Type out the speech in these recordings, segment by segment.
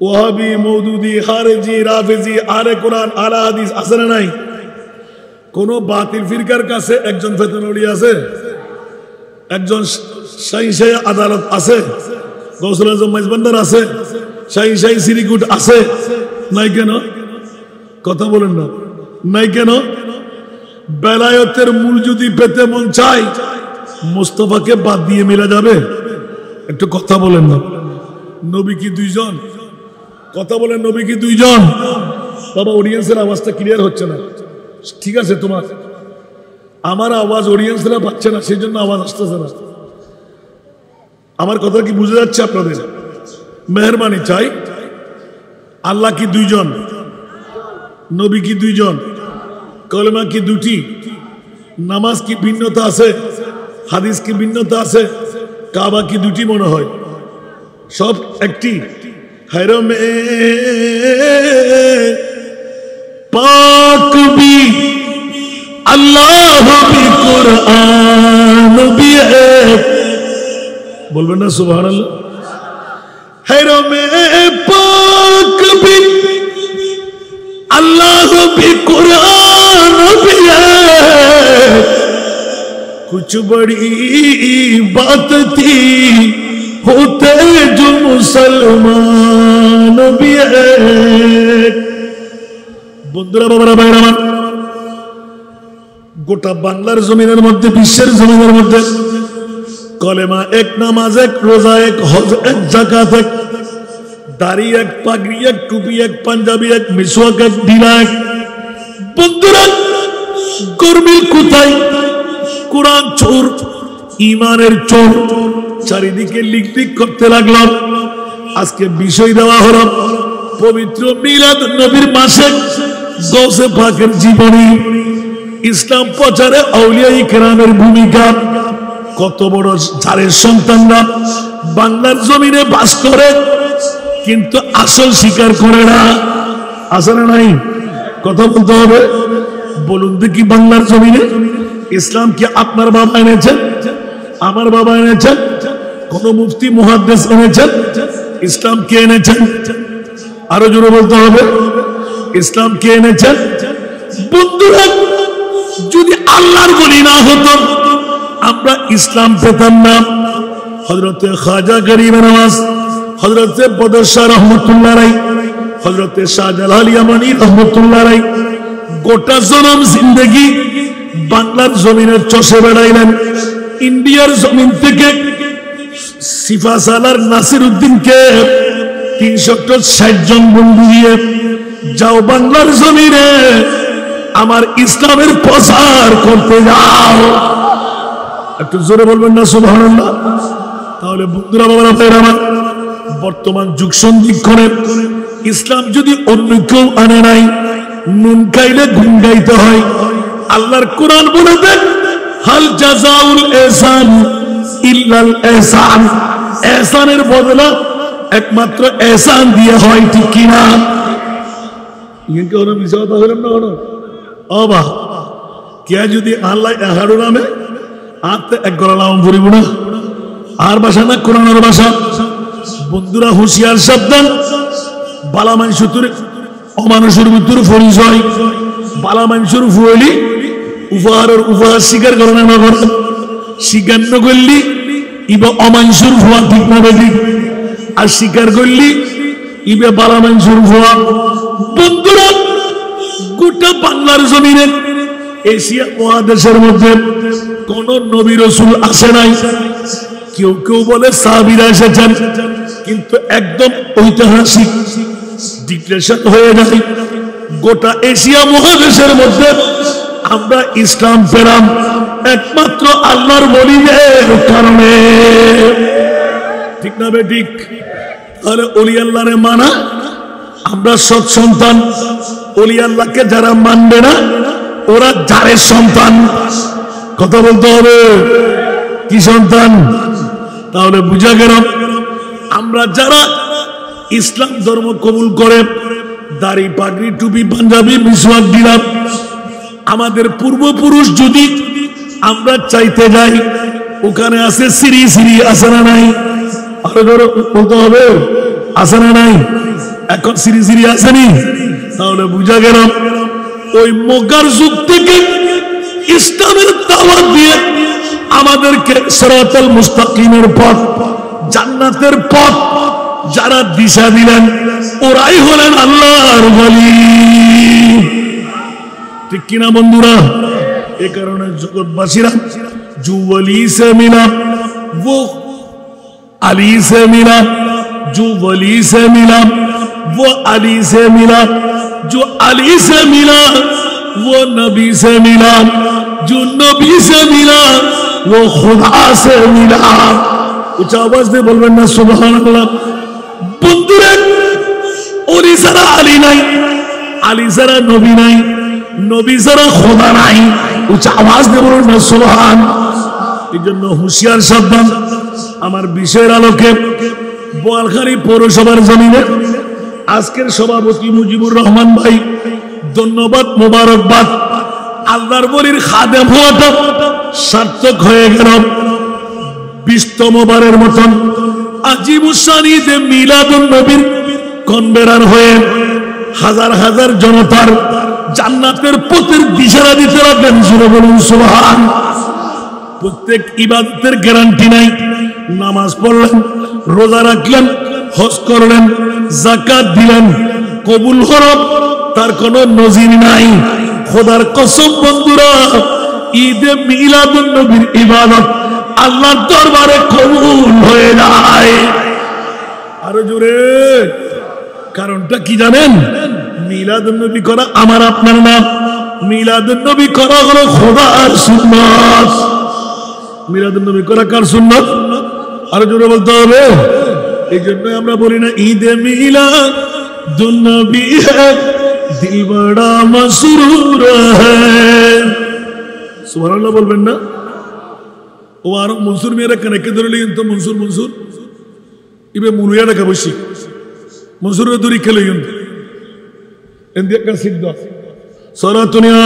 ওয়াহাবি, মওদুদি, খারেজি, রাফেজি, আলে কোরআন, আলা হাদিস আছে না নাই? কোন বাতিল ফিরকার কাছে একজন ফেতনওয়ালি আছে? একজন শাহী আদালত আছে? গৌসুল আজম মাইজবান্ডার আছে? শাহী সিরিকুট আছে? নাই কেন? কথা বলেন না, নাই কেন? বেলায়েতের মূল যদি পেতে মন চাই, মুস্তাফাকে বাদ দিয়ে মেলা যাবে? একটু কথা বলেন না। নবী কি দুইজন? কথা বলেন, নবী কি দুইজন? বাবা, অডিয়েন্সের আওয়াজটা ক্লিয়ার হচ্ছে না। ঠিক আছে, তোমার আমার আওয়াজ অডিয়েন্সরা পাচ্ছে না, সেই জন্য আওয়াজ আসতেছে না। আমার কথা কি বুঝে যাচ্ছে আপনাদের? মেহরবানি চাই। আল্লাহ কি দুইজন? নবী কি দুইজন? কলেমা কি দুটি? নামাজ কি ভিন্নতা আছে? হাদিস কি ভিন্নতা আছে? কাবা কি দুটি মনে হয়? সব একটি। হরমে পাক বি আল্লাহ বি কুরআন বি এক, বলবেন না সুবহানাল্লাহ? হরমে পাক বি अल्लाह भी कुरान भी है, कुछ बड़ी बात थी होते जो मुसलमान भी है। বন্ধুরা, বাবারা, ভাইরা আমার, গোটা বাংলার জমিনের মধ্যে, বিশ্বের জমিনের মধ্যে কলেমা এক, নামাজ এক, রোজা এক, হজ এক, যাকাত এক, দাড়ি এক, পাগড়ি এক, টুপি এক, পাঞ্জাবি এক, মিসওয়াক এক, ঢিলা এক। বন্ধুরা, গরমিল কোথায়? কোরআন চোর, ইমানের চোর। চারিদিকে লিকলিক করতে লাগলাম। আজকে বিষয় দেওয়া হলো পবিত্র মিলাদ নবীর মাসে গৌসে পাকের জীবনী, ইসলাম প্রচারে আউলিয়া ইকরামের ভূমিকা। কত বড় জারের সন্তানরা বাংলার জমিনে বাস করে, কিন্তু আসল স্বীকার করে না। আসলে নাই? কথা বলতে হবে। বলুন দেখি, বাংলার জমিনে ইসলাম কি আপনার বাবা এনেছেন? আমার বাবা এনেছেন? কোন মুফতি মুহাদ্দিস এনেছেন? ইসলাম কে এনেছেন? আরো জোরে বলতে হবে, ইসলাম কে এনেছেন? বন্ধুরা, যদি আল্লাহর বলি না হতো, আমরা ইসলাম পেতাম না। হযরতে খাজা গরিব নওয়াজ, হযরতে বদরশাহ রহমতুল্লাহ আলাইহি, হযরতে শাহজালাল ইয়ামানি রহমতুল্লাহ আলাইহি গোটা জনম জিন্দেগি বাংলার জমিনের চষে বেড়াইলেন। ইন্ডিয়ার জমিন থেকে সিফাসালার নাসির উদ্দিনকে 360 জন বন্ধু দিয়ে, যাও বাংলার জমিনে আমার ইসলামের প্রচার করতে যাও। একটু জোরে বলবেন না সুবহানাল্লাহ? তাহলে বন্ধুরা, বাবারা, ভাইরা আমার, বর্তমান যুগ সন্ধিক্ষণে ইসলাম যদি অন্য কেউ আনে নাই, নুন খাইলে ঘুম গাইতে হয়। আল্লাহর কোরআন বলে দেন, হাল জাযাউল ইহসান ইল্লাল ইহসান। ইহসানের বদলা একমাত্র ইহসান দিয়ে হয়, ঠিক কিনা? ইনকে ওরা মিছা কথা বলেন না ওরা? অবা কে যদি আল্লাহ এহারো নামে আতে এক গলা নাম পড়িব না? আর ভাষা না কোরআনের ভাষা। বন্ধুরা, হুঁশিয়ার সাবধান। বালা মানুষের অমানুষের ভিতরে পরিচয়। বালা মানুষের ফুয়েলি উপহারের উপহার স্বীকার করে না করে, স্বীকার না করলি ইবা অমানুষের ভুয়া, ঠিক না বেঠিক? আর স্বীকার করলি ইবে বালা মানুষের ভুয়া। বন্ধুরা, গোটা বাংলার জমিনে এশিয়া মহাদেশের মধ্যে কোন নবী রাসূল আসে নাই। কেউ কেউ বলে সাহাবীরা এসেছেন, কিন্তু একদম ঐতিহাসিক ডিক্লেরেশন হয়ে যায় গোটা এশিয়া মহাদেশের মধ্যে আমরা ইসলাম পেলাম একমাত্র আল্লাহর ওলিদের কারণে, ঠিক না বেঠিক? তাহলে ওলি আল্লাহরে মানা, আমরা সৎ সন্তান। ওলি আল্লাহকে যারা মানবে না, ওরা জারের সন্তান। কথা বলতে হবে, কি সন্তান? তাহলে বুঝা গেল, আমরা যারা ইসলাম ধর্ম কবুল করে, দাড়ি, পাগড়ি, টুপি, পাঞ্জাবি, মিসওয়াক দিলাম, আমাদের পূর্বপুরুষ যদি আমরা চাইতে যাই, ওখানে আছে শ্রী শ্রী, আছে না নাই? আরো ধরো বলতে হবে, আছে না নাই? এখন সিরি সিরি আসেনি? তাহলে বুঝা গেল ওই মক্কার যুগ থেকে ইসলামের দাওয়াত দিয়ে আমাদেরকে সিরাতাল মুস্তাকিমের পথ, জান্নাতের পথ যারা দিশা দিলেন ওরাই হলেন আল্লাহর ওলি। ঠিক কিনা বন্ধুরা? এই কারণে জগৎবাসীরা जो वली से मिला वो अली से मिला, जो वली से मिला वो अली से मिला, जो अली से मिला वो नबी से मिला, जो नबी से मिला वो खुदा से मिला। उच्च आवाज में बोलবেন না সুবহানাল্লাহ। বন্ধুরা, ওলি ছাড়া আলী নাই, আলী ছাড়া নবী নাই, নবী ছাড়া খোদা নাই। উচ্চ আওয়াজ দিয়ে বলুন না সুবহান। এই জন্য হুঁশিয়ার সাবধান। আমার বিষয়ের আলোকে বোয়ালখালী পৌরসভার জমিনে আজকের সভাপতি মুজিবুর রহমান ভাই, ধন্যবাদ, মোবারকবাদ। আল্লাহর ওলির খাদেম হওয়াটা সার্থক হয়ে গেল। 20তম বারের মতন আজিমুসান ঈদে মিলাদুন নবীর কনভেনার হয়ে হাজার হাজার জনতার জান্নাতের পথের দিশারা দিতে লাগলেন। সুরে বলুন সুবহান। প্রত্যেক ইবাদতের গ্যারান্টি নাই। নামাজ পড়লেন, রোজা রাখলেন, হজ করলেন, যাকাত দিলেন, কবুল হলো তার কোনো নজির নাই। খোদার কসম বন্ধুরা, ঈদে মিলাদুন নবীর ইবাদত আল্লাহর দরবারে কবুল হয়ে যায়। আরো জোরে। কারণটা কি জানেন? মিলাদুন নবী করা আমার আপনার নাম, মিলাদুন নবী করা হলো খোদার সুন্নাত। মিলাদুন নবী করা কার সুন্নাত? আরো জোরে বলতে হবে। এই জন্য আমরা বলি না ঈদে মিলাদুন নবী হ্যায় দিল বড়া মসরুর হ্যায়। সুবহানাল্লাহ বলবেন না? ও আর মনসুর মেয়েরা কানেকে ধরে লিখেন তো মনসুর মনসুর ইবে মুরুয়া রাখা বসি মনসুরের দূরি খেলে কিন্তু এন্দিয়া কার সিদ্ধ সরাতুনিয়া।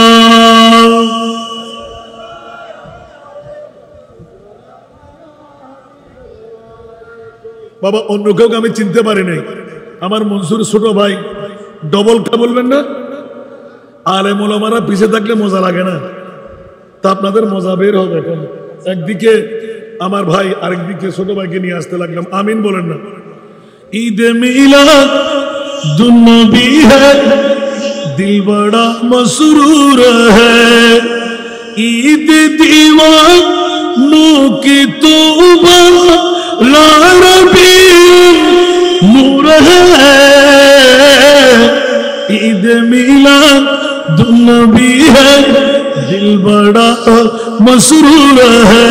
বাবা অন্য কাউকে আমি চিনতে পারি নাই। আমার মনসুর ছোট ভাই, ডবল কা বলবেন না? আলেম ওলামারা পিছে থাকলে মজা লাগে না, তা আপনাদের মজা বের হবে। এখন একদিকে আমার ভাই, আরেকদিকে ছোট ভাইকে নিয়ে আসতে লাগলাম। আমিন বলেন না? ঈদে মিলাদুন নবী হ্যায় দিল বড়া মসরুর হ্যায়, ঈদ दीवानों की तौबा ला रबी नूर है, ईद मिलादुन नबी है दिल बड़ा मसरूर है।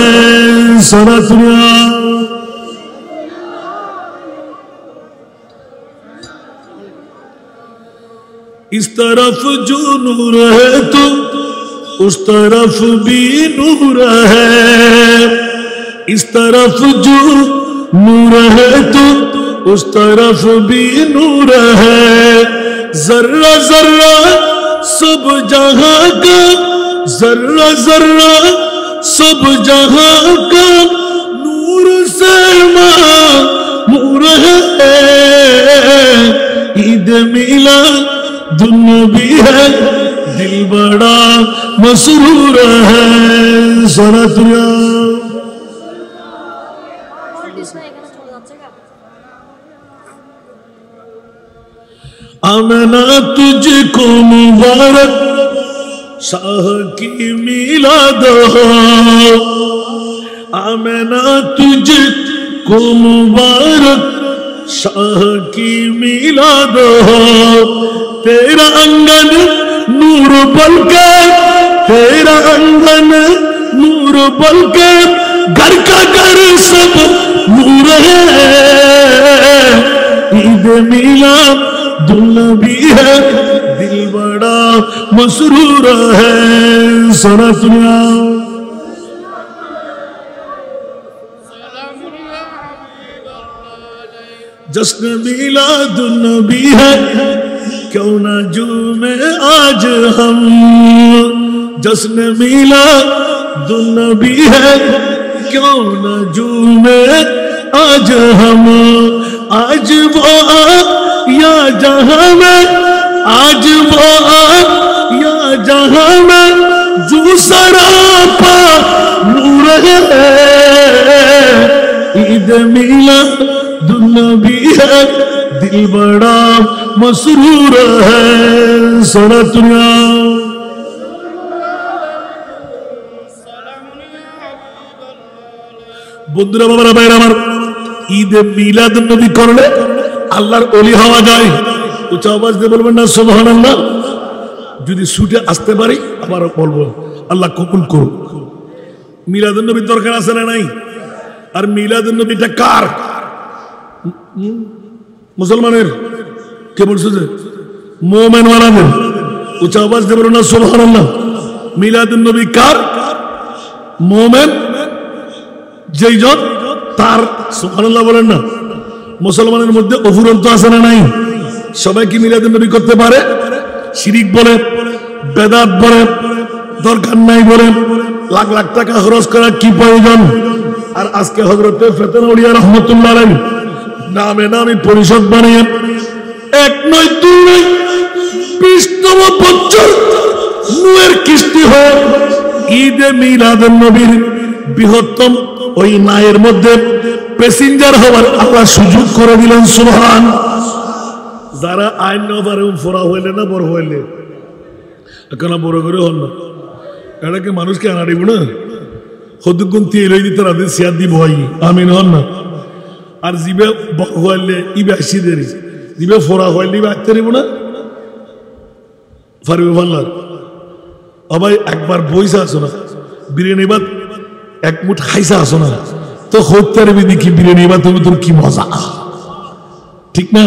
सरसरिया इस तरफ जो नूर है तो उस तरफ भी नूर है, इस तरफ जो नूर है तो उस तरफ भी नूर है। जर्रा जर्रा सब जहां का, जर्रा जर्रा सब जहां का नूर से नूर है। ईद मिलादुन नबी है दिल बड़ा मसरूर है। सनतरिया आमना तुझको मुबारक शाह की मिलाद हो, आमना तुझको मुबारक शाह की मिलाद हो। तेरा अंगन नूर बलके, तेरा अंगन नूर बलके घर का घर सब नूर है। ईद मिलादुन नबी है दिल बड़ा मसरूर है। सनतरिया जश्न मिलादुन नबी है क्यों न झूमे आज हम, जश्न मिलादुन नबी है क्यों न झूमे आज हम आज वो या जहां में आज वो या जहां में जो सरापा नूर है ईद मिलादुन्नबी है दिल बड़ा मसरूर है सोना दुनिया বন্ধুরা বাবারা ভাইরা আমার ঈদে মিলাদুন্নবী করলে আল্লাহর ওলি হওয়া যায় উচ্চ আওয়াজ দিয়ে বলবেন না সুবহানাল্লাহ যদি ছুটে আসতে পারি আবার বলবো আল্লাহ কবুল করুন মিলাদুন্নবীর দরকার আছে না নাই আর মিলাদুন্নবীটা কার মুসলমানের কে বলছে যে মুমিন ওয়ালাদের উচ্চ আওয়াজ দিয়ে বলবেন না সুবহানাল্লাহ মিলাদুন্নবী কার মুমিন যেইজন তার সুবহানাল্লাহ বলেন না মুসলমানের মধ্যে অফুরন্ত আছে না নাই সবাই কি মিলাদুন্নবী করতে পারে শিরিক বলে বেদাত বলে দরকার নাই বলে লাখ লাখ টাকা খরচ করার কি প্রয়োজন আর আজকে হযরত ফেতনাউলিয়া রাহমাতুল্লাহ আলাইহি নামে নামে পরিষদ বানিয়ে এক নয় দুই নয় 20তম বছর নূরের কিস্তি হয় ঈদে মিলাদুন্নবীর বৃহত্তম ওই নায়ের মধ্যে প্যাসেঞ্জার হওয়ার আল্লাহ সুযোগ করে দিলেন সুবহান যারা আইন না পারে ফোরা হইলে না বড় হইলে এখন বড় করে হন না এটাকে মানুষকে আনা দিব না হদুগুন তেল হয়ে দিতে রাতে সিয়াদ দিব হয় আমিন হন না আর জিবে হইলে ইবে আসি দেরি জিবে ফোরা হইলে ইবে আসতে দিব না ফারবে ফাল্লার আবার একবার বইসা আসো না বিরিয়ানি বাদ এক মুঠ খাইসা আসো না তো হত্যার বিধি কি বিরিয়ানি বা তুমি তোর কি মজা ঠিক না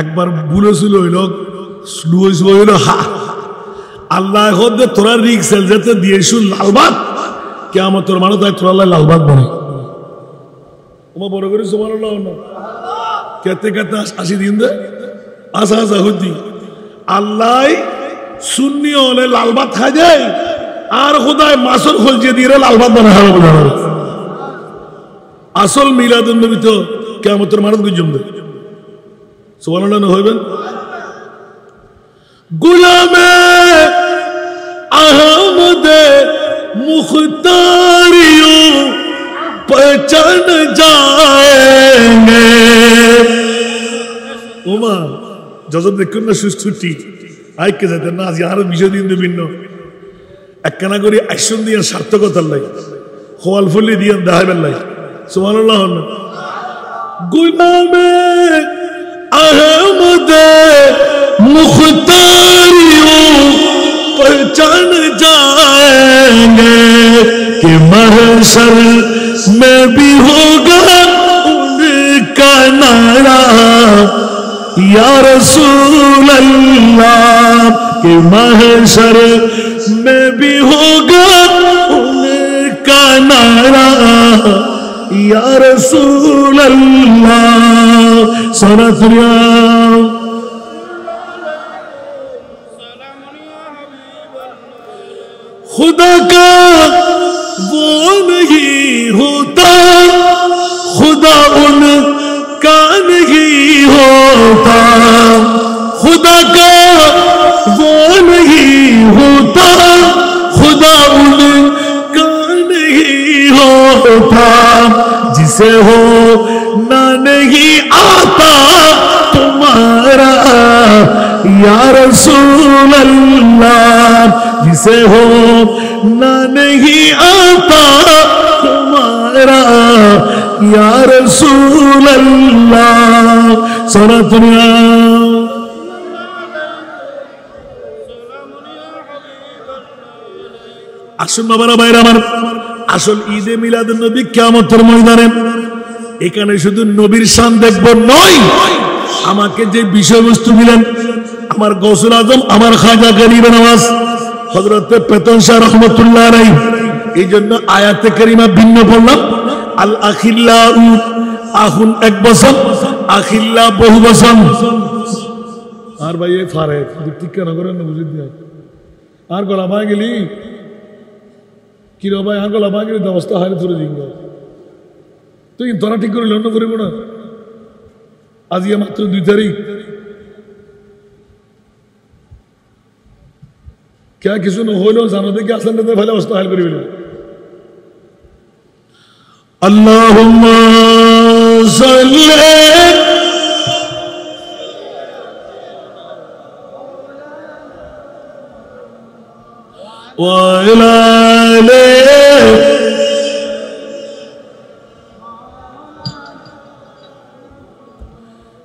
একবার বুলেছিল হইল স্লু হইল হা আল্লাহ হদ্দে তোরা রিক্সেল যেতে দিয়েছু লালবাদ কে আমার তোর মানুষ তাই তোর আল্লাহ লালবাদ বনে তোমার বড় করে সুবহানাল্লাহ না কেতে কেতে 80 দিন দে আসা আসা হতি আল্লাহ সুন্নি হলে লালবাদ খাই যায় আর খুদায় মাসুর খোঁজে দিয়ে লালবাদ বানা হবে বোঝানো আসল মিলাদুন্নবী তো কিয়ামতের মানত গুজম দে সুবহানাল্লাহ না হইবেন গুলামে আহমদে মুখতারিও পহচান যায়েঙ্গে ওমা যজন দেখুন না সুস্থুটি আইকে যেতেন না আজ আরো 20 দিন ভিন্ন একখানা করে আইসন দিয়ে সার্থকতার লাই খোয়াল ফুলি দিয়ে দেখাইবার লাই সুবহানাল্লাহ গুলামে আহমদে মুখতারিও पहचान जाएंगे कि महशर में भी होगा उनका नारा या रसूल अल्लाह कि महशर में भी होगा उनका नारा या रसूल अल्लाह सनतरिया खुदा का वो नहीं होता खुदा उनका नहीं होता खुदा का वो नहीं होता खुदा उनका नहीं होता जिसे हो ना नहीं आता तुम्हारा या रसूल अल्लाह जिसे हो ना नहीं आता तुम्हारा या रसूल अल्लाह सारा दुनिया আসুন বাবারা ভাইরা আমার আসল ঈদে মিলাদুন নবী কিয়ামতের ময়দানে এখানে শুধু নবীর শান দেখব নয় আমাকে যে বিষয়বস্তু দিলেন আমার গৌসুল আজম আমার খাজা গরিব নওয়াজ হযরত পেতন শাহ রাহমাতুল্লাহ আলাইহি এই জন্য আয়াতে কারিমা ভিন্ন পড়লাম আল আখিল্লাউ আখুন এক বছর আখিল্লা বহু বছর আর ভাই এই ফারে ঠিক কেন করেন না বুঝি দিয়া আর গলা ভাই গেলি কি রে ভাই আর গলা ভাই গেলি অবস্থা হারে ধরে দিন তুই ধরা ঠিক করে লন্ড করিব না আজকে মাত্র 2 তারিখ কে কিছু নহলেও জানো দেখে আসলেন ভালো অবস্থা হাল করিবে না আল্লাহুম্মা সাল্লি ওয়া আলা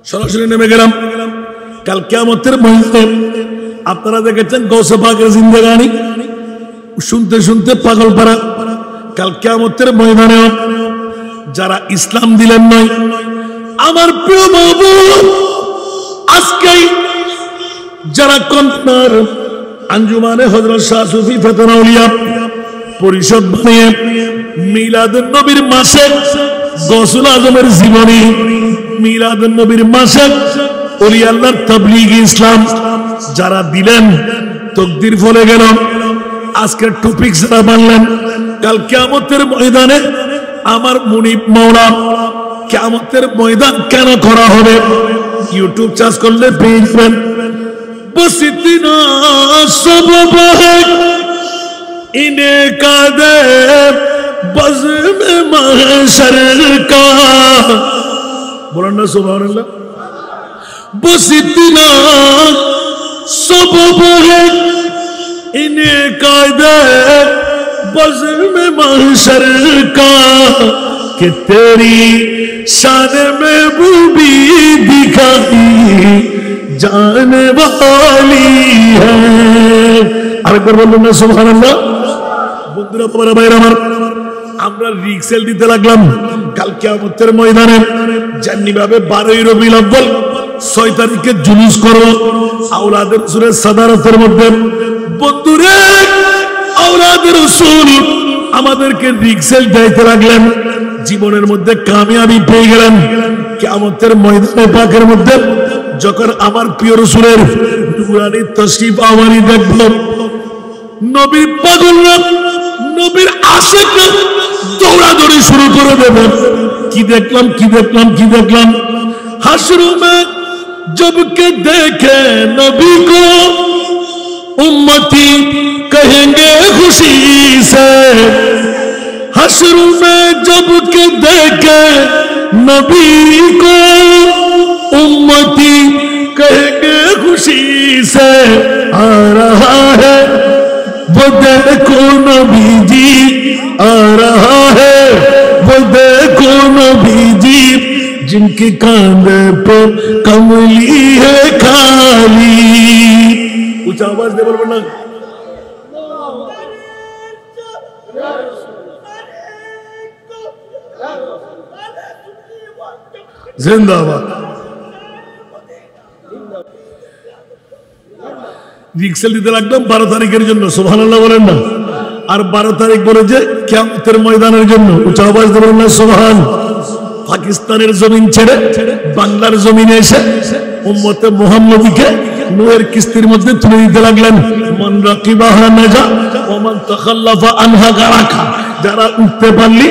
সরাসরি নেমে গেলাম কাল কিয়ামতের ময়দানে আপনারা দেখেছেন গৌসে পাকের জিন্দেগানি শুনতে শুনতে পাগল পারা কাল কিয়ামতের ময়দানে যারা ইসলাম দিলেন নয় আমার প্রিয় মাহবুব আজকে যারা কন্যার আঞ্জুমানে হযরত শাহ সুফি ফেতনা আউলিয়া পরিষদ বানিয়ে মিলাদুন নবীর মাসে গৌসুল আজমের জীবনী মিলাদুন নবীর মাসে ওলি আল্লাহর তাবলীগ ইসলাম যারা দিলেন তাকদীর ফলে গেল আজকের টপিক যারা বানলেন কাল কিয়ামতের ময়দানে আমার মুনিব মাওলা কিয়ামতের ময়দান কেন করা হবে ইউটিউব চার্জ করলে পেয়ে যাবেন बस इतना सबब है इन्हें का दे बज़्म महशर का बोलना सुभान अल्लाह बस इतना सबब है इन्हें का दे बज़्म महशर का कि तेरी शान में बूबी दिखाई जाने वाली है আরেকবার বলুন না সুবহানাল্লাহ বন্ধুরা বাবারা ভাইরা আমার আমরা রিক্সেল দিতে লাগলাম কাল কিয়ামতের ময়দানে জান্নিভাবে 12 রবিউল আউয়াল 6 তারিখে জুলুস করব আওলাদের রাসূলের সাদারতের মধ্যে বন্ধুরে আওলাদের রাসূল আমাদেরকে রিক্সেল দিতে লাগলেন জীবনের মধ্যে কামিয়াবি পেয়ে গেলেন কিয়ামতের ময়দানে পাকের মধ্যে যখন আমার প্রিয় রাসূলের নূরানী তাশরীফ আওয়ারি দেখব নবীর পাগলরা নবীর আশিকরা দৌড়াদৌড়ি শুরু করে দেবে কি দেখলাম কি দেখলাম কি দেখলাম হাশর মে जब के देखे नबी को उम्मती कहेंगे खुशी से हश्र में जब के देखे नबी को उम्मती कहेंगे खुशी से आ रहा है वो देखो नबी जी आ रहा है वो देखो नबी जी जिनकी कांधे पे कमली है खाली ऊंचा आवाज दे बोल बोलना जिंदाबाद রিক্সেল দিতে লাগলাম 12 তারিখের জন্য সুবহানাল্লাহ বলেন না আর 12 তারিখ বলে যে কিয়ামতের ময়দানের জন্য উচ্চ আওয়াজ দিয়ে বলেন না সুবহান পাকিস্তানের জমিন ছেড়ে বাংলার জমিনে এসে উম্মতে মুহাম্মাদীকে নূরের কিস্তির মধ্যে তুলে দিতে লাগলেন মান রাকিবাহা নাজা ওয়া মান তাখাল্লাফা আনহা গারাকা যারা উঠতে পারলি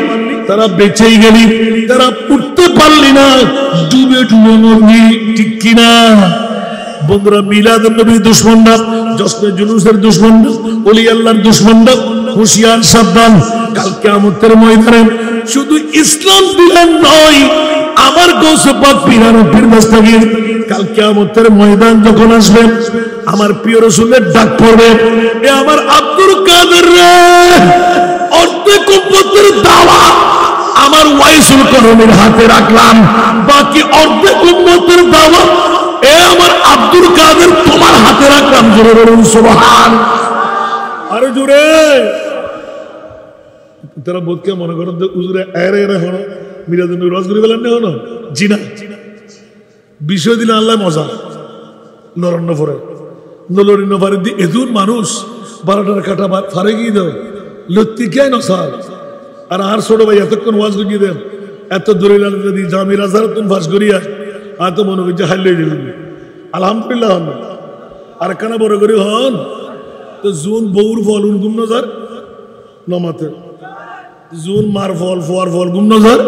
তারা বেঁচেই গেলি যারা উঠতে পারলি না ডুবে ডুবে মরবি ঠিক কিনা বন্ধুরা মিলাদুন নবীর দুশমন না জশ্নে জুলুসের দুশমন না ওলি আল্লাহর দুশমন না হুঁশিয়ার সাবধান কাল কিয়ামতের ময়দানে শুধু ইসলাম দিলেন নয় আমার গৌসে পাক পীর পীর দস্তগীর কাল কিয়ামতের ময়দান যখন আসবে আমার প্রিয় রাসূলের ডাক পড়বে এ আমার আব্দুল কাদের রে অর্ধেক উম্মতের দাওয়াত আমার ওয়াইসুল করণের হাতে রাখলাম বাকি অর্ধেক উম্মতের দাওয়াত এ আমার আব্দুল কাদের তোমার হাতে রাখলাম জোরে বলুন সুবহান আরে জোরে তারা বোধকে মনে করেন যে হুজুরে এরে এরে হলো মিরাজুল নবী রজ করে বলেন না হলো জি না বিষয় দিলে আল্লাহ মজা নরন্ন পরে নলরি নফারে দি এদুন মানুষ 12টার কাটা ফারে গিয়ে দাও লত্তি কে নসাল আর ছোট ভাই এতক্ষণ ওয়াজ গিয়ে দেন এত দূরে দি জামির আজহার তুমি ফাঁস করিয়া আর তো মনে করছে হাল্লে দিলেন আলহামদুলিল্লাহ হন আর কেন বড় করে হন তো জুন বউর ফল গুম নজার নমাতে জুন মার ফল ফোয়ার ফল গুম নজার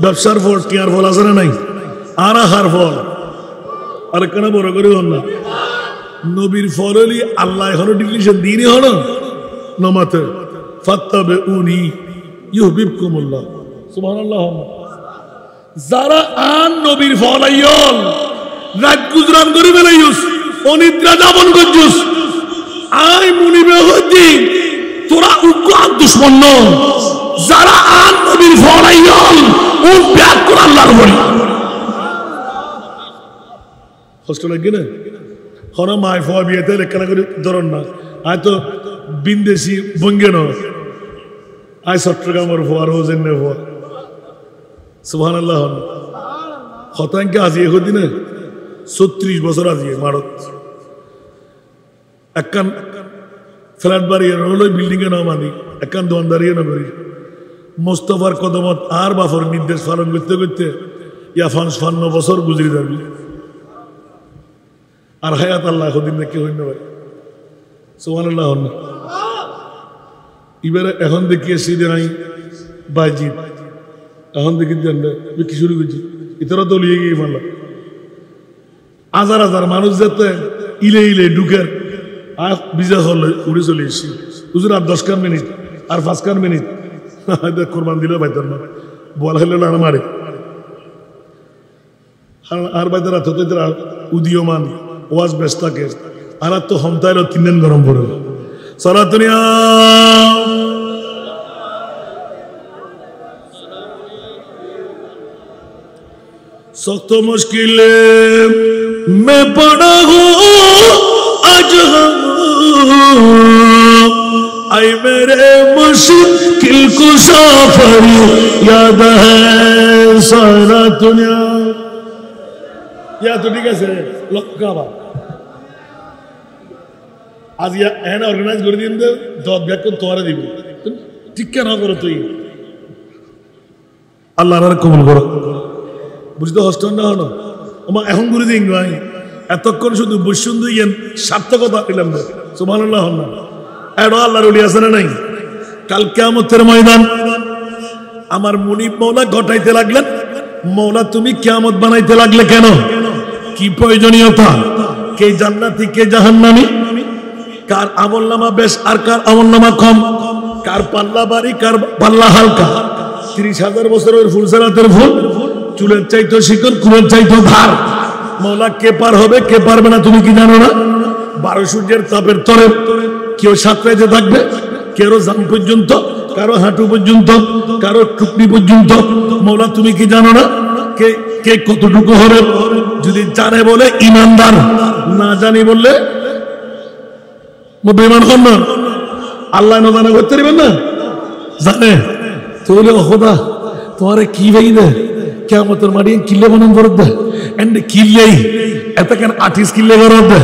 ব্যবসার ফল টিয়ার ফল আছে না নাই আর আহার ফল আর কেন বড় করে হন না নবীর ফল হলি আল্লাহ এখনো ডিক্লিশন দিনই হল নমাতে ফাত্তাবে উনি ইউহিবকুমুল্লাহ সুবহানাল্লাহ যারা আন নবীর ফল আইয়ল রাত গুজরান করি বেলাইউস অনিদ্রা যাপন করছুস আই মুনিবে হইতি তোরা উগ্র দুশ্মন যারা আন নবীর ফল আইয়ল ও ব্যাগ করে আল্লাহর বলি কষ্ট লাগে না হন মায় ফোয়া বিয়েতে লেখা করে ধরন না আয় তো বিন্দেশি বঙ্গে ন আয় চট্টগ্রামের ফোয়া রোজেন ফোয়া সুবহানাল্লাহ হতাঙ্কে আজি এদিন 36 বছর আজি মারত একখান ফ্ল্যাট বাড়িয়ে রইল বিল্ডিং এ না মানি একখান দোকানদারিয়ে না করি মোস্তফার কদমত আর বাফর নির্দেশ পালন করতে করতে ইয়া 55 বছর গুজরি যাবি আর হায়াত আল্লাহ এদিন নাকি হইন ভাই সুবহানাল্লাহ এবারে এখন দেখি এসে নাই বাইজিৎ এখন দেখি কি শুরু করছি ইতরা তো লিয়ে গিয়ে মারলাম হাজার হাজার মানুষ যাতে ইলে ইলে ঢুকের আর বিজা হল উড়ে চলে এসেছি হুজুর আর 10 মিনিট আর 5 মিনিট কোরবান দিলে বাইতার না বল হইলে না মারে আর বাইতার হতে উদীয়মান ওয়াজ বেস্তাকে আর তো হমতাইল 3 দিন গরম পড়ে সালাতুনিয়া सख्त मुश्किल में पड़ा हूँ आज आई मेरे मुश्किल कुशा पर याद है सारा दुनिया या तो ठीक है लक्का आज या एना ऑर्गेनाइज कर दिन दे तो अभ्यास को तोरा दिबो ठीक क्या ना करो तुई अल्लाह रा कबूल करो বুঝতে হস্টেল না হলো আমার এখন ঘুরে দিন ভাই এতক্ষণ শুধু বৈশুদ্ধ ইয়েন সার্থকতা পেলাম না সুবহানাল্লাহ না এডো আল্লাহর ওলি আছে না নাই কাল কিয়ামতের ময়দান আমার মুনিব মওলা ঘটাইতে লাগলেন মওলা তুমি কিয়ামত বানাইতে লাগলে কেন কি প্রয়োজনীয়তা কে জান্নাতি কে জাহান্নামী কার আমলনামা বেশ আর কার আমলনামা কম কার পাল্লা ভারী কার পাল্লা হালকা 30,000 বছরের ফুলসারাতের ফুল চুলের চাইতো শিকল কুলের চাইতো ধার মওলা কে পার হবে কে পারবে না তুমি কি জানো না 12 সূর্যের তাপের তরে কেউ সাঁতরাইতে থাকবে কেউ জাম পর্যন্ত কারো হাঁটু পর্যন্ত কারো টুকনি পর্যন্ত মওলা তুমি কি জানো না কে কে কতটুকু হবে যদি জানে বলে ইমানদার না জানি বললে বেঈমান হন না আল্লাহ না জানা করতে পারবেন না জানে তো বলে খোদা তোমারে কি ভাই দে কিয়ামতের মাঠে কিল্লে বানান করত দে এন্ড কিল্লেই এত কেন 28 কিল্লে করত দে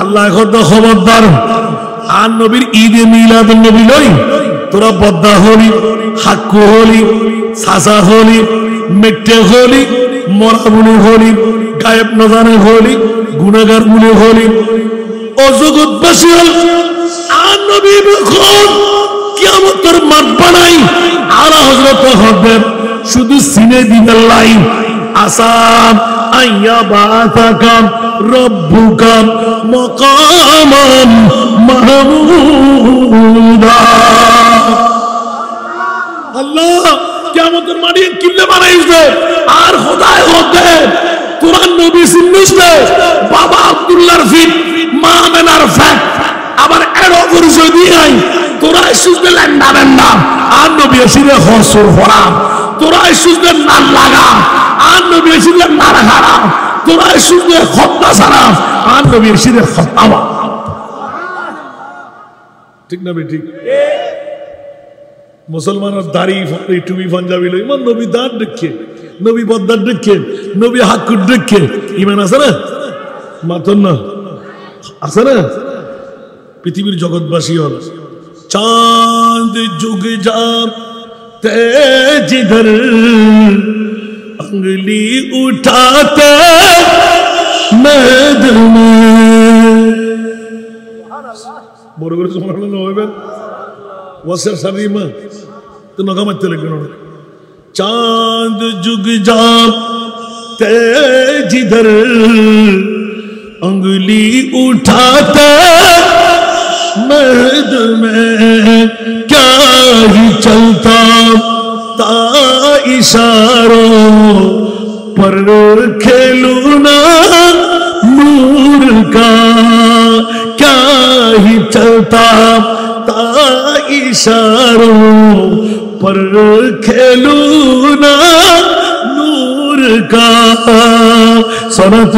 আল্লাহ খবরদার আর নবীর ঈদে মিলাদুন নবী লই তোরা বদ্দা হলি হাক্কু হলি সাসা হলি মেটে হলি মরাবুনি হলি গায়েব নজানে হলি গুনাহগার মুনি হলি ও জগৎবাসী হল আর নবী যখন কিয়ামতের মাঠ বানাই আলা হযরত হবে শুধু সিনে দিবেন লাইন আসাম আইয়া বাতাকা রব্বুকা মাকামান মাহমুদা আল্লাহ কিয়ামতের মাঠে কিল্লে বানাইছে আর খোদায় হতে কোরআন নবী সিন্নুসে বাবা আব্দুল্লাহর ফিট মা আমেনার ফ্যাট আবার এর পরিচয় দিয়ে আই তোরা সুজে লেন্ডাবেন না আর নবী এসে হসুর ফরাম তোরা সুজে নাল লাগা আর নবী এসে নার হারাম তোরা সুজে খতনা সালাম আর নবী এসে খতনা ঠিক না ঠিক মুসলমানের দাড়ি ফাড়ি টুপি পাঞ্জাবি লই ইমান নবী দাঁত দেখে নবী বদ্দার দেখে নবী হাক্কুর দেখে ইমান আছে না মাতন না আছে না পৃথিবীর জগৎবাসী হল চাঁদ যুগ जाते जिधर अंगली उठाते मैदान में বড় করে সুবহানাল্লাহ হইবেন ওয়াসের সারিমা তো নগামাতে লাগবে না चांद जुग जाते जिधर उंगली उठाते मर्द में क्या ही चलता ता इशारों पर खेलू ना नूर का क्या ही चलता ता इशारों पर खेलू ना नूर का सनत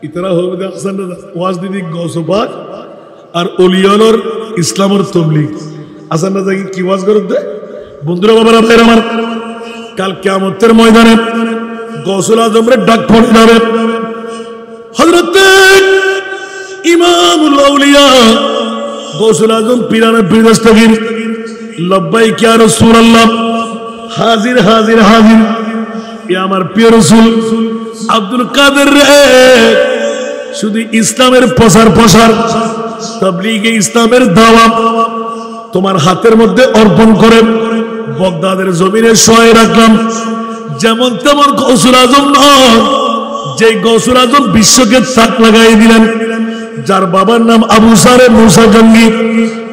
इतना हो गया हसन ওয়াজ দিদি গৌসবাগ আর ওলিয়ানোর ইসলামের তবলিগ হাসান রাজা কি ওয়াজ করতে বন্ধুরা বাবারা ভাইরা আমার কাল কিয়ামতের ময়দানে গৌসুল আজমের ডাক পড়ে যাবে হযরত ইমামুল আউলিয়া গৌসুল আজম পীরানে পীর দস্তগীর লব্বাইক ইয়া রাসূলুল্লাহ হাজির হাজির হাজির ইয়া আমার প্রিয় রাসূল আব্দুল কাদের রে শুধু ইসলামের প্রচার প্রসার তাবলীগে ইসলামের দাওয়াত তোমার হাতের মধ্যে অর্পণ করে বগদাদের জমিনে সহায় রাখলাম যেমন তেমন গৌসুল আজম নয় যে গৌসুল আজম বিশ্বকে তাক লাগাই দিলেন যার বাবার নাম আবু সারে মুসা জঙ্গি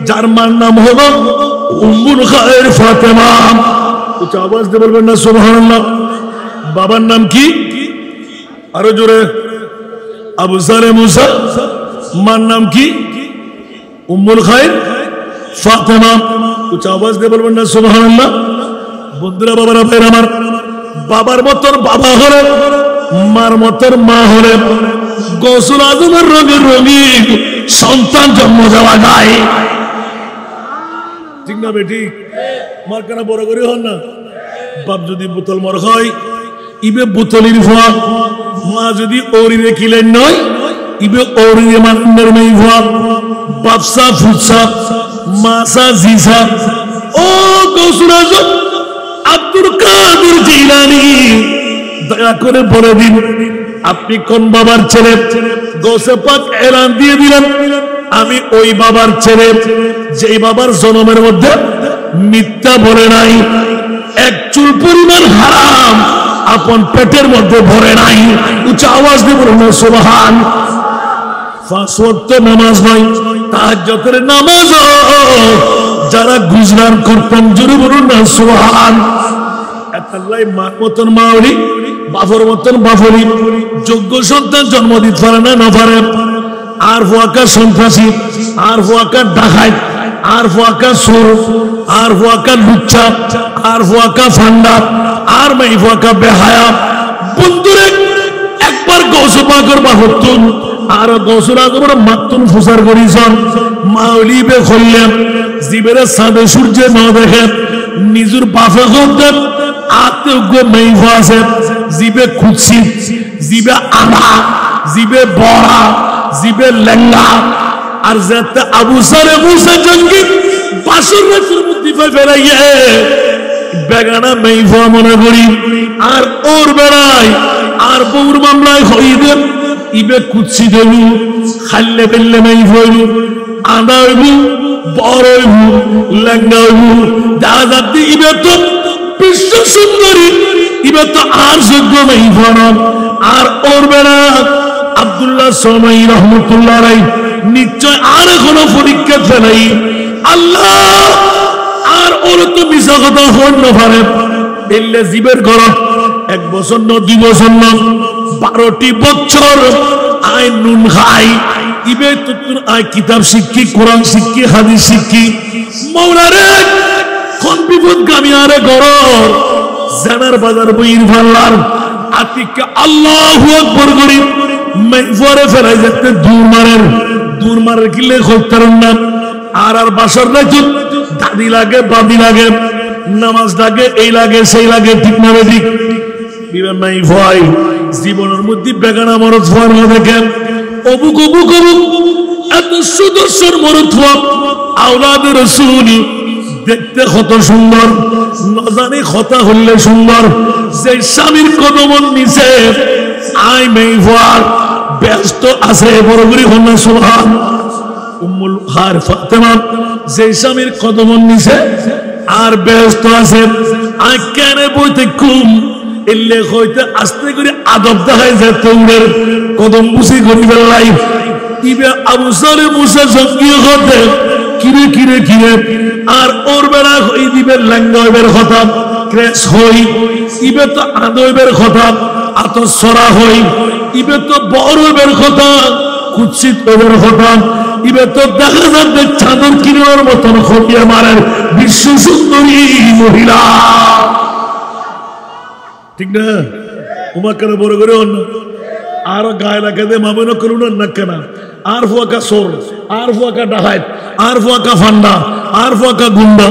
যার মার নাম হলো উম্মুল খায়ের ফাতেমা উচ্চ আওয়াজ দিয়ে বলবেন না সুবহানাল্লাহ বাবার নাম কি আরো জোরে আবু সারে মুসা মার নাম কি উম্মুল খায়ের ফাতেমা উচ্চ আওয়াজ দিয়ে বলবেন না সুবহানাল্লাহ বন্ধুরা বাবারা ভাইরা আমার বাবার মতন বাবা হলে মার মতন মা হলে গৌসুল আজমের রঙের রঙিন সন্তান জন্ম দেওয়া যায় ঠিক না বেটি মার কেন বড় করে হন না বাপ যদি বোতল মর হয় ইবে বোতলির ভুয়া মা যদি ওরি রেখিলেন নয় ইবে ওরি মানের মেয়ে ভুয়া বাপসা ফুসা মাসা জিসা ও গৌসুল আজম আব্দুল কাদের জিলানী দয়া করে বলে দিন আপনি কোন বাবার ছেলে গৌসে পাক এলান দিয়ে দিলেন আমি ওই বাবার ছেলে যেই বাবার জন্মের মধ্যে মিথ্যা বলে নাই এক চুল পরিমাণ হারাম আপন পেটের মধ্যে ভরে নাই উচ্চ আওয়াজ দিয়ে বলুন সুবহান পাঁচ ওয়াক্ত নামাজ নয় তাহাজ্জুদের নামাজ যারা গুজরান করতেন জোরে বলুন না সুবহান আল্লাহ মার মতন মাওলি বাফর মতন বাফরি যোগ্য সন্তান জন্ম দিতে পারে না পারে আর ফুয়াকা সন্ত্রাসী আর ফুয়াকা ডাকাত আর ফুয়াকা চোর আর ফুয়াকা লুচ্চা আর ফুয়াকা ফান্ডা আর মাই ফুয়াকা বেহায়া বন্ধুরে একবার গৌসে পাকের বাহতুন আর গৌসুল আজমের মাতুন ফুসার করিছেন মাওলি বে খল্লেন জীবের সাদে সূর্যে না দেখে নিজের বাফে করতেন আত্মজ্ঞ মেইফ আছে জিবে খুশি জিবে আনা জিবে বড়া জিবে লেঙ্গা আর যাতে আবু সারে মুসা জঙ্গি বাসর রাতের মধ্যে ফেরাইয়ে বেগানা মেইফ মনে করি আর ওর বেড়ায় আর বউর মামলায় হইবে ইবে খুশি দেবু খাল্লে বেললে মেইফ হইলু আনা হইবু বড় হইবু লেঙ্গা হইবু দাদাতে ইবে তো বিশ্ব সুন্দরী ইবে তো আর যোগ্য নেই ফরম আর ওর বেড়া আব্দুল্লাহ সোমাই রহমতুল্লাহ রাই নিশ্চয় আর এখনো পরীক্ষা ফেলাই আল্লাহ আর ওর তো মিশা কথা হন না পারে এলে জীবের ঘর এক বছর ন 2 বছর ন 12টি বছর আই নুন খাই ইবে তো তোর আই কিতাব শিক্ষি কোরআন শিক্ষি হাদিস শিক্ষি মাওলারে কোন বিপদ গামি আরে গরর জানার বাজার বইর ভাল্লার আতিকা আল্লাহু আকবার করি মেফরে ফেলাই যেতে দূর মারের কিলে খোঁজতারেন না আর বাসর রাইতুন দাদি লাগে বাদি লাগে নামাজ লাগে এই লাগে সেই লাগে ঠিক না ঠিক বিবে নাই ভয় জীবনের মধ্যে বেগানা মরদ ভয় না দেখে অবুক এত সুদর্শন মরদ ভয় আওলাদের রাসূল দেখতে কত সুন্দর না জানি কথা হইলে সুন্দর যে স্বামীর কদমন নিচে আই মেইফার ব্যস্ত আছে বড় করে হন্না সুবহান উম্মুল হার ফাতেমা যে স্বামীর কদমন নিছে আর ব্যস্ত আছে আকেনে বইতে কুম এলে হইতে আস্তে করে আদব দেখায় যে তোমরা কদম বুঝি করিবার লাইফ ইবে আবু সালে মুসা সঙ্গী হতে কিরে কিরে কিরে আর ওর বেলা হই দিবে লেঙ্গা হইবার কথা ক্রেশ হই ইবে তো আদবের কথা আত সরা হই ইবে তো বড় হইবার কথা কুৎসিত হইবার কথা ইবে তো দেখা যাবে চাদর কিনার মতন খটিয়ে মারের বিশ্ব সুন্দরী মহিলা ঠিক না উমা কেন বড় করে অন্য আর গায়ে লাগা দে মামুন করুন না কেনা আর ফুয়াকা সোর আর ফুয়াকা ডাহাত আর ফুয়াকা ফান্ডা আর ফুয়াকা গুন্ডা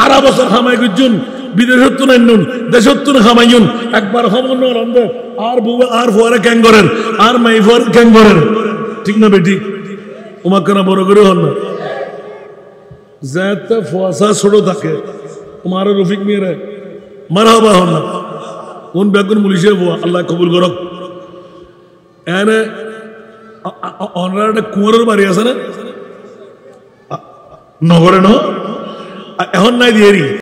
আর বছর খামাই গুজুন বিদেশত্ব নাইনুন দেশত্ব খামাইুন একবার খমন রান্ধে আর বুবা আর ফুয়ারে ক্যাং করেন আর মাই ফুয়ার ক্যাং করেন ঠিক না বেটি উমা কেন বড় করে হন না যাতে ফুয়াশা ছোট থাকে তোমার রফিক মেয়েরে মারহাবা হন না কোন বেগুন মুলিশে ফুয়া আল্লাহ কবুল করক এনে অনার একটা কুয়ারের বাড়ি আছে না নগরে ন এখন নাই দিয়ে